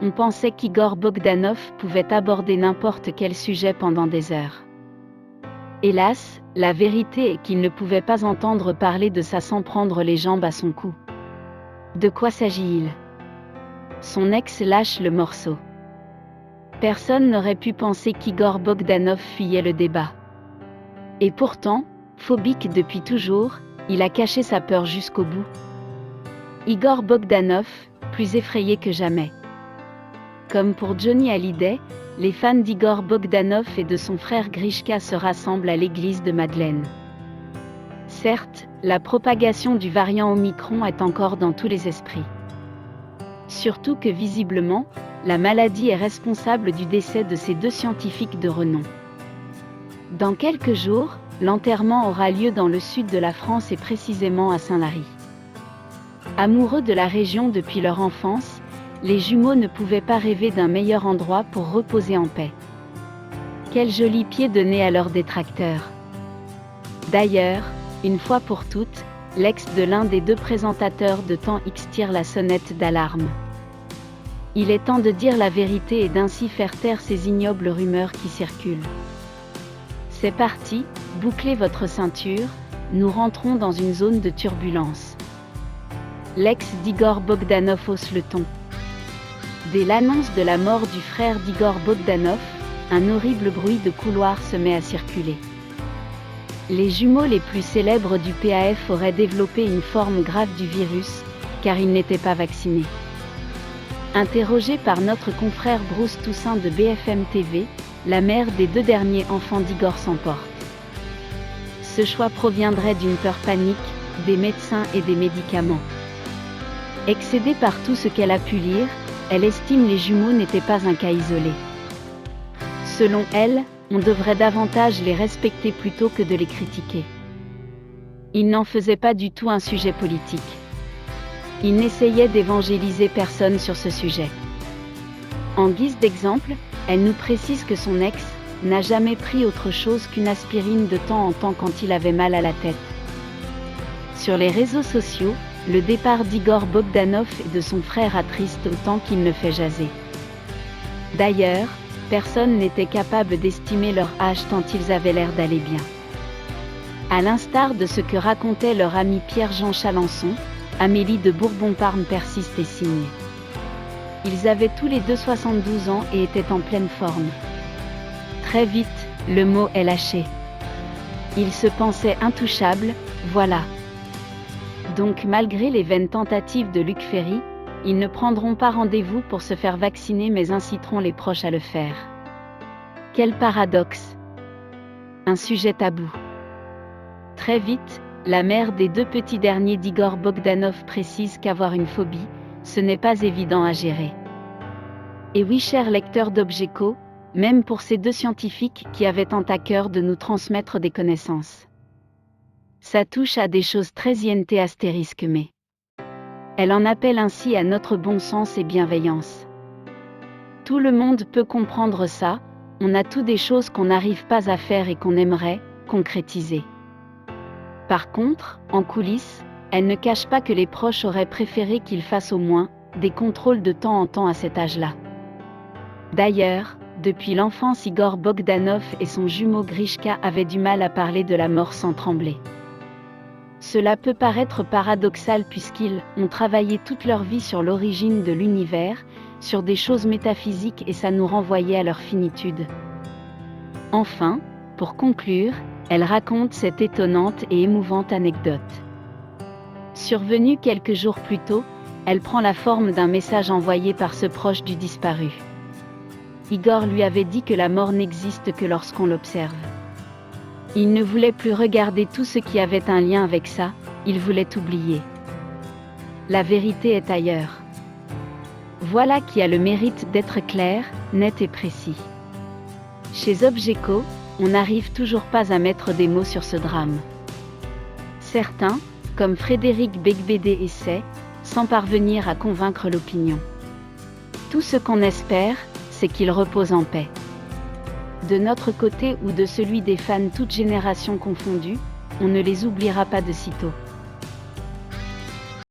on pensait qu'Igor Bogdanov pouvait aborder n'importe quel sujet pendant des heures. Hélas, la vérité est qu'il ne pouvait pas entendre parler de ça sans prendre les jambes à son cou. De quoi s'agit-il ? Son ex lâche le morceau. Personne n'aurait pu penser qu'Igor Bogdanov fuyait le débat. Et pourtant, phobique depuis toujours, il a caché sa peur jusqu'au bout. Igor Bogdanov, plus effrayé que jamais. Comme pour Johnny Hallyday, les fans d'Igor Bogdanov et de son frère Grishka se rassemblent à l'église de Madeleine. Certes, la propagation du variant Omicron est encore dans tous les esprits. Surtout que visiblement, la maladie est responsable du décès de ces deux scientifiques de renom. Dans quelques jours, l'enterrement aura lieu dans le sud de la France et précisément à Saint-Lary. Amoureux de la région depuis leur enfance, les jumeaux ne pouvaient pas rêver d'un meilleur endroit pour reposer en paix. Quel joli pied de nez à leurs détracteurs. D'ailleurs, une fois pour toutes, l'ex de l'un des deux présentateurs de Temps X tire la sonnette d'alarme. Il est temps de dire la vérité et d'ainsi faire taire ces ignobles rumeurs qui circulent. C'est parti, bouclez votre ceinture, nous rentrons dans une zone de turbulence. L'ex d'Igor Bogdanov hausse le ton. Dès l'annonce de la mort du frère d'Igor Bogdanov, un horrible bruit de couloir se met à circuler. Les jumeaux les plus célèbres du PAF auraient développé une forme grave du virus, car ils n'étaient pas vaccinés. Interrogée par notre confrère Bruce Toussaint de BFM TV, la mère des deux derniers enfants d'Igor s'emporte. Ce choix proviendrait d'une peur panique, des médecins et des médicaments. Excédée par tout ce qu'elle a pu lire, elle estime les jumeaux n'étaient pas un cas isolé. Selon elle, on devrait davantage les respecter plutôt que de les critiquer. Il n'en faisait pas du tout un sujet politique. Il n'essayait d'évangéliser personne sur ce sujet. En guise d'exemple, elle nous précise que son ex n'a jamais pris autre chose qu'une aspirine de temps en temps quand il avait mal à la tête. Sur les réseaux sociaux, le départ d'Igor Bogdanov et de son frère attriste autant qu'il ne fait jaser. D'ailleurs, personne n'était capable d'estimer leur âge tant ils avaient l'air d'aller bien. À l'instar de ce que racontait leur ami Pierre-Jean Chalençon, Amélie de Bourbon-Parme persiste et signe. Ils avaient tous les deux 72 ans et étaient en pleine forme. Très vite, le mot est lâché. Ils se pensaient intouchables, voilà. Donc malgré les vaines tentatives de Luc Ferry, ils ne prendront pas rendez-vous pour se faire vacciner mais inciteront les proches à le faire. Quel paradoxe! Un sujet tabou. Très vite, la mère des deux petits derniers d'Igor Bogdanov précise qu'avoir une phobie, ce n'est pas évident à gérer. Et oui, chers lecteurs d'Objeco, même pour ces deux scientifiques qui avaient tant à cœur de nous transmettre des connaissances. Ça touche à des choses très INT astérisque mais. Elle en appelle ainsi à notre bon sens et bienveillance. Tout le monde peut comprendre ça, on a tout des choses qu'on n'arrive pas à faire et qu'on aimerait concrétiser. Par contre, en coulisses, elle ne cache pas que les proches auraient préféré qu'ils fassent au moins des contrôles de temps en temps à cet âge-là. D'ailleurs, depuis l'enfance, Igor Bogdanov et son jumeau Grishka avaient du mal à parler de la mort sans trembler. Cela peut paraître paradoxal puisqu'ils ont travaillé toute leur vie sur l'origine de l'univers, sur des choses métaphysiques et ça nous renvoyait à leur finitude. Enfin, pour conclure, elle raconte cette étonnante et émouvante anecdote. Survenue quelques jours plus tôt, elle prend la forme d'un message envoyé par ce proche du disparu. Igor lui avait dit que la mort n'existe que lorsqu'on l'observe. Il ne voulait plus regarder tout ce qui avait un lien avec ça, il voulait oublier. La vérité est ailleurs. Voilà qui a le mérite d'être clair, net et précis. Chez Objeco, on n'arrive toujours pas à mettre des mots sur ce drame. Certains, comme Frédéric Beigbeder essaient, sans parvenir à convaincre l'opinion. Tout ce qu'on espère, c'est qu'il repose en paix. De notre côté ou de celui des fans toutes générations confondues, on ne les oubliera pas de sitôt.